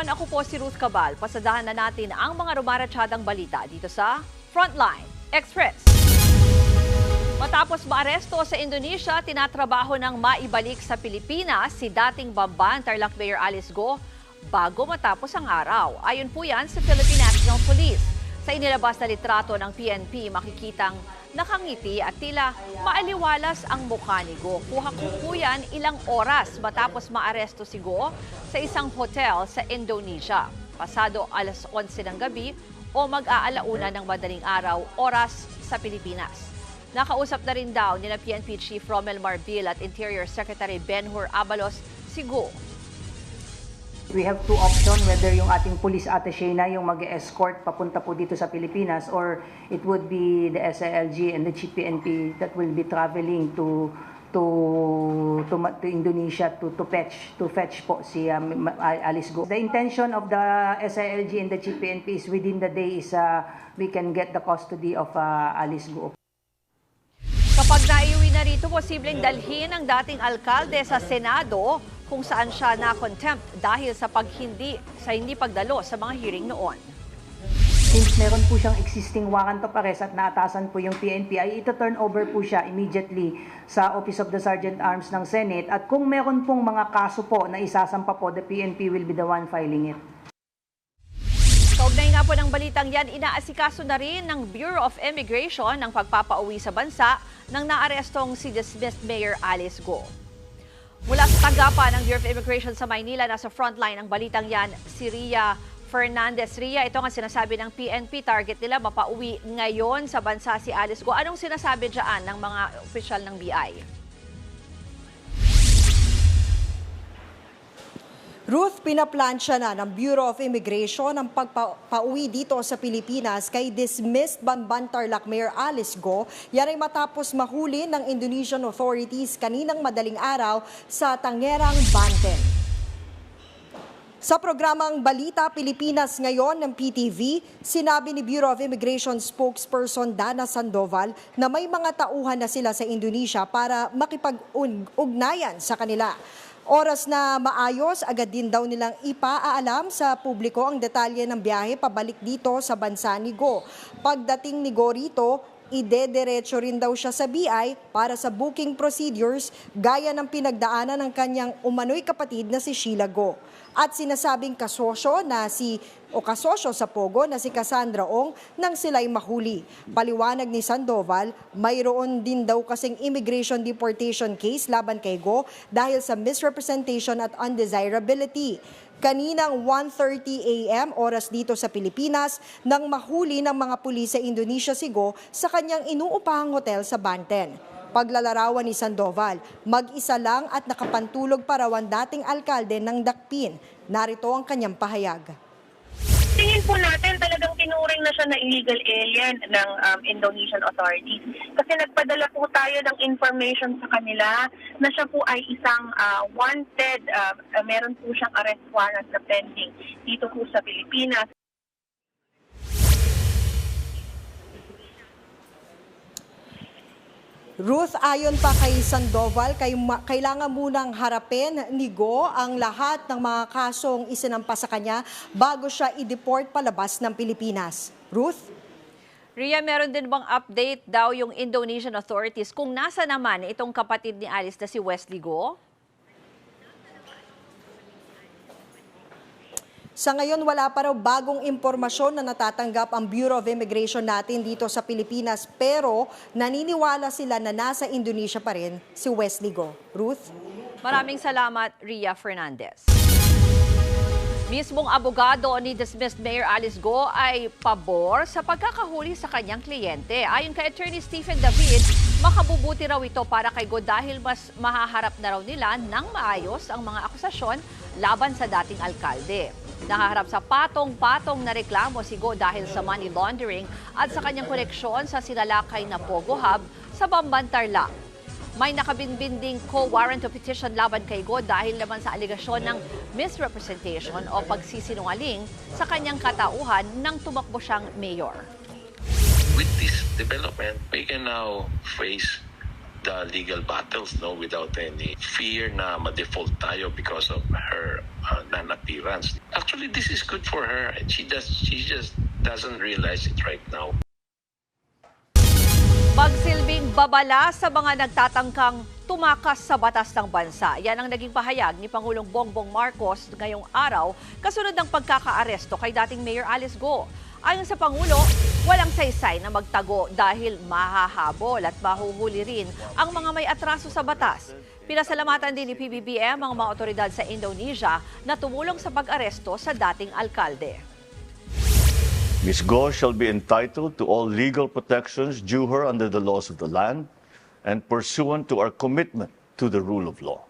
hapon, ako po si Ruth Cabal. Pasadahan na natin ang mga rumaratsyadang balita dito sa Frontline Express. Matapos maaresto sa Indonesia, tinatrabaho ng maibalik sa Pilipinas si dating Bamban Tarlac Mayor Alice Go bago matapos ang araw. Ayon po yan sa Philippine National Police. Sa inilabas na litrato ng PNP, makikitang nakangiti at tila maaliwalas ang mukha ni Go. Kuha po yan ilang oras matapos maaresto si Go sa isang hotel sa Indonesia. Pasado alas 11 ng gabi o mag-aalauna ng madaling araw, oras sa Pilipinas. Nakausap na rin daw ni PNP Chief Romel Marbil at Interior Secretary Benhur Abalos si Go. We have two options, whether yung ating police attaché na yung mag-escort papunta po dito sa Pilipinas or it would be the SILG and the GPNP that will be traveling to Indonesia to fetch po si Alice Go. The intention of the SILG and the GPNP is within the day is we can get the custody of Alice Go. Kapag naiuwi na rito, posibleng dalhin ang dating alkalde sa Senado kung saan siya na-contempt dahil sa hindi pagdalo sa mga hearing noon. Since meron po siyang existing warrant of arrest at naatasan po yung PNP, ay ito-turn over po siya immediately sa Office of the Sergeant Arms ng Senate. At kung meron pong mga kaso po na isasampa po, the PNP will be the one filing it. Kaugnay nga po ng balitang yan, inaasikaso na rin ng Bureau of Immigration ng pagpapauwi sa bansa ng naarestong si dismissed Mayor Alice Go. Mula sa tanggapan ng Bureau of Immigration sa Maynila, nasa frontline ng balitang yan, si Ria Fernandez. Ria, ito nga sinasabi ng PNP, target nila mapauwi ngayon sa bansa si Alice Go. Anong sinasabi dyan ng mga opisyal ng BI? Ruth, pinaplansya na ng Bureau of Immigration ang pagpauwi dito sa Pilipinas kay dismissed Bamban Tarlac Mayor Alice Go. Yan ay matapos mahuli ng Indonesian authorities kaninang madaling araw sa Tangerang, Banten. Sa programang Balita Pilipinas Ngayon ng PTV, sinabi ni Bureau of Immigration spokesperson Dana Sandoval na may mga tauhan na sila sa Indonesia para makipag-ugnayan sa kanila. Oras na maayos, agad din daw nilang ipaalam sa publiko ang detalye ng biyahe pabalik dito sa bansa ni Go. Pagdating ni Go rito, idederecho rin daw siya sa BI para sa booking procedures gaya ng pinagdaanan ng kanyang umano'y kapatid na si Sheila Go. At sinasabing kasosyo sa Pogo na si Cassandra Ong nang sila'y mahuli. Paliwanag ni Sandoval, mayroon din daw kasing immigration deportation case laban kay Go dahil sa misrepresentation at undesirability. Kaninang 1:30 a.m. oras dito sa Pilipinas nang mahuli ng mga pulis sa Indonesia si Go sa kanyang inuupahang hotel sa Banten. Paglalarawan ni Sandoval, mag-isa lang at nakapantulog pa raw ang dating alkalde ng Dakpin. Narito ang kanyang pahayag. Tingin po natin talagang tinuring na siya na illegal alien ng Indonesian authorities. Kasi nagpadala po tayo ng information sa kanila na siya po ay isang wanted, meron po siyang arrest warrant na pending dito po sa Pilipinas. Ruth, ayon pa kay Sandoval, kailangan munang harapin ni Go ang lahat ng mga kasong isinampa sa kanya bago siya i-deport palabas ng Pilipinas. Ruth? Ria, meron din bang update daw yung Indonesian authorities kung nasa naman itong kapatid ni Alice na si Wesley Go? Sa ngayon, wala pa raw bagong impormasyon na natatanggap ang Bureau of Immigration natin dito sa Pilipinas, pero naniniwala sila na nasa Indonesia pa rin si Wesley Go. Ruth? Maraming salamat, Ria Fernandez. Mismong abogado ni dismissed Mayor Alice Go ay pabor sa pagkakahuli sa kanyang kliyente. Ayon kay Attorney Stephen David, makabubuti raw ito para kay Go dahil mas mahaharap na raw nila ng maayos ang mga akusasyon laban sa dating alkalde. Nakaharap sa patong-patong na reklamo si Go dahil sa money laundering at sa kanyang koneksyon sa sinalakay na Pogo Hub sa Bamban Tarlac. May nakabinbinding co-warrant of petition laban kay Go dahil naman sa aligasyon ng misrepresentation o pagsisinungaling sa kanyang katauhan nang tumakbo siyang mayor. With this development, we can now face the legal battles without any fear na ma-default tayo because of her non-appearance. Actually, this is good for her, and she just doesn't realize it right now. Magsilbing babala sa mga nagtatangkang tumakas sa batas ng bansa. Yan ang naging pahayag ni Pangulong Bongbong Marcos ngayong araw kasunod ng pagkakaaresto kay dating Mayor Alice Go. Ayon sa Pangulo, walang saysay na magtago dahil mahahabol at mahuhuli rin ang mga may atraso sa batas. Pinasalamatan din ni PBBM ang mga otoridad sa Indonesia na tumulong sa pag-aresto sa dating alkalde. Ms. Go shall be entitled to all legal protections due her under the laws of the land and pursuant to our commitment to the rule of law.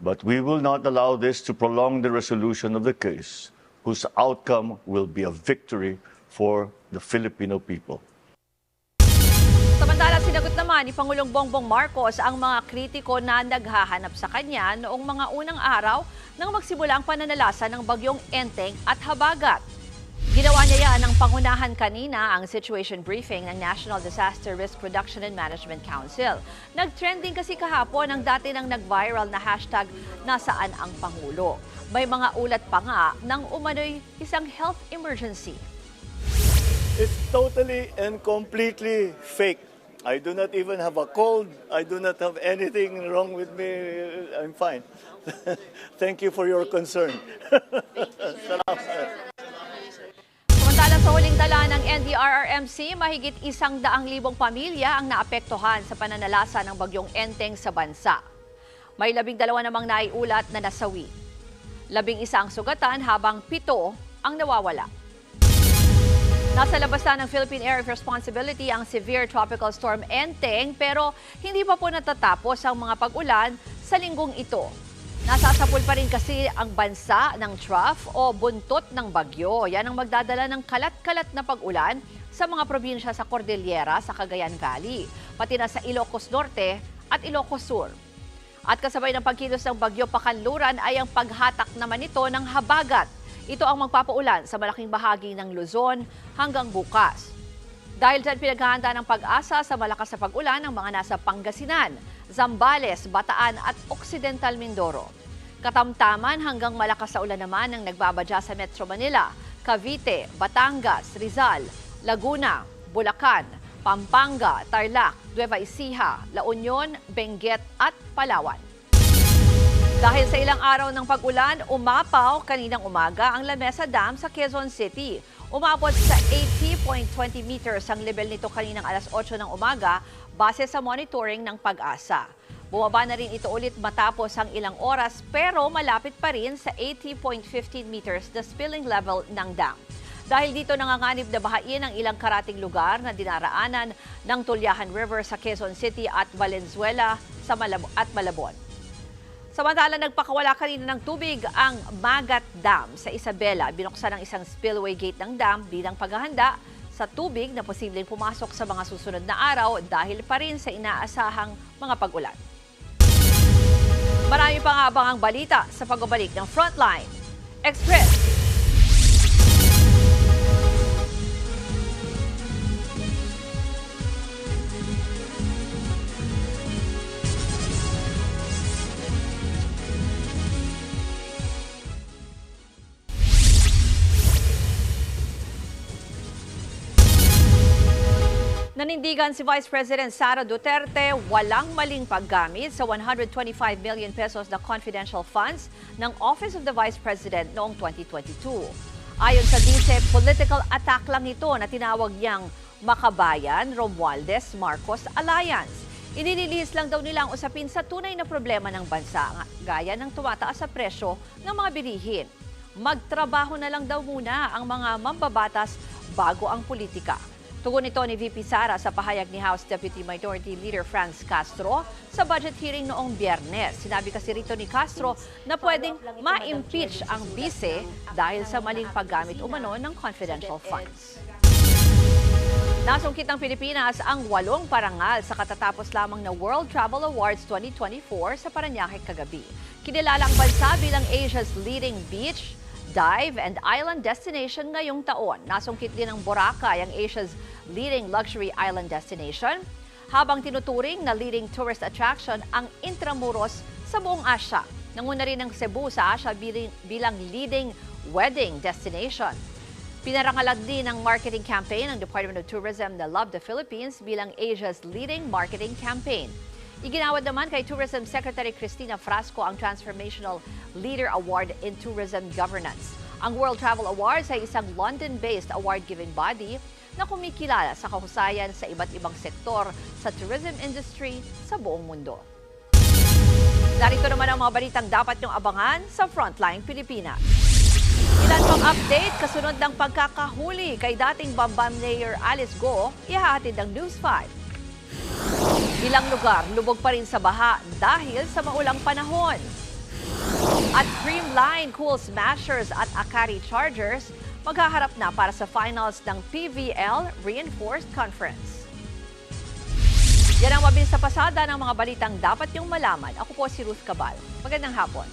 But we will not allow this to prolong the resolution of the case, whose outcome will be a victory for the Filipino people. Samantala, sinagot naman ni Pangulong Bongbong Marcos ang mga kritiko na naghahanap sa kanya noong mga unang araw nang magsimula ang pananalasa ng bagyong Enteng at Habagat. Ginawa niya yan ng pangunahan kanina ang situation briefing ng National Disaster Risk Reduction and Management Council. Nag-trending kasi kahapon ang dati nang nag-viral na hashtag nasaan ang Pangulo. May mga ulat pa nga ng umano'y isang health emergency. It's totally and completely fake. I do not even have a cold. I do not have anything wrong with me. I'm fine. Thank you for your concern. Samantala sa huling tala ng NDRRMC, mahigit 100,000 pamilya ang naapektuhan sa pananalasa ng bagyong Enteng sa bansa. May 12 namang naiulat na nasawi. 11 ang sugatan habang 7 ang nawawala. Nasa labas na ng Philippine Area of Responsibility ang severe tropical storm Enteng pero hindi pa po natatapos ang mga pag-ulan sa linggong ito. Nasasapul pa rin kasi ang bansa ng trough o buntot ng bagyo. Yan ang magdadala ng kalat-kalat na pag-ulan sa mga probinsya sa Cordillera sa Cagayan Valley, pati na sa Ilocos Norte at Ilocos Sur. At kasabay ng pagkilos ng bagyo Pakanluran ay ang paghatak naman ito ng habagat. Ito ang magpapaulan sa malaking bahagi ng Luzon hanggang bukas. Dahil dyan pinaghahanda ng pag-asa sa malakas na pag-ulan ng mga nasa Pangasinan, Zambales, Bataan at Occidental Mindoro. Katamtaman hanggang malakas na ulan naman ang nagbabadya sa Metro Manila, Cavite, Batangas, Rizal, Laguna, Bulacan, Pampanga, Tarlac, Nueva Ecija, La Union, Benguet at Palawan. Dahil sa ilang araw ng pag-ulan, umapaw kaninang umaga ang Lamesa Dam sa Quezon City. Umabot sa 80.20 meters ang level nito kaninang alas 8 ng umaga base sa monitoring ng Pag-asa. Bumaba na rin ito ulit matapos ang ilang oras pero malapit pa rin sa 80.15 meters na spilling level ng dam. Dahil dito nanganganib na bahain ang ilang karating lugar na dinaraanan ng Tulyahan River sa Quezon City at Valenzuela at Malabon. Samantala, nagpakawala kanina ng tubig ang Magat Dam sa Isabela. Binuksan ang isang spillway gate ng dam bilang paghahanda sa tubig na posibleng pumasok sa mga susunod na araw dahil pa rin sa inaasahang mga pag-ulan. Marami pang abangang balita sa pagbabalik ng Frontline Express. Nanindigan si Vice President Sara Duterte walang maling paggamit sa 125 million pesos na confidential funds ng Office of the Vice President noong 2022. Ayon sa DICE, political attack lang ito na tinawag niyang Makabayan Romualdez Marcos Alliance. Inililis lang daw nila ang usapin sa tunay na problema ng bansa, gaya ng tumataas sa presyo ng mga bilihin. Magtrabaho na lang daw muna ang mga mambabatas bago ang politika. Tugon ito ni VP Sara sa pahayag ni House Deputy Minority Leader Franz Castro sa budget hearing noong Biyernes. Sinabi kasi rito ni Castro na pwedeng ma-impeach ang bise dahil sa maling paggamit umano ng confidential funds. Nasungkit ng Pilipinas ang 8 parangal sa katatapos lamang na World Travel Awards 2024 sa Parañaque kagabi. Kinilala ang bansa bilang Asia's leading beach, dive and island destination ngayong taon. Nasungkit din ng Boracay ang Asia's leading luxury island destination, habang tinuturing na leading tourist attraction ang Intramuros sa buong Asya. Nanguna rin ang Cebu sa Asia bilang leading wedding destination. Pinarangalan din ng marketing campaign ng Department of Tourism na Love the Philippines bilang Asia's leading marketing campaign. Iginawad naman kay Tourism Secretary Cristina Frasco ang Transformational Leader Award in Tourism Governance. Ang World Travel Awards ay isang London-based award-giving body na kumikilala sa kahusayan sa iba't ibang sektor sa tourism industry sa buong mundo. Narito naman ang mga balitang dapat niyong abangan sa Frontline Pilipinas. Ilan pang update kasunod ng pagkakahuli kay dating Bamban Mayor Alice Go, ihahatid ng News 5. Ilang lugar lubog pa rin sa baha dahil sa maulang panahon. At Creamline Cool Smashers at Akari Chargers maghaharap na para sa finals ng PVL Reinforced Conference. Yan ang mabilis sa pasada ng mga balitang dapat niyong malaman. Ako po si Ruth Cabal. Magandang hapon.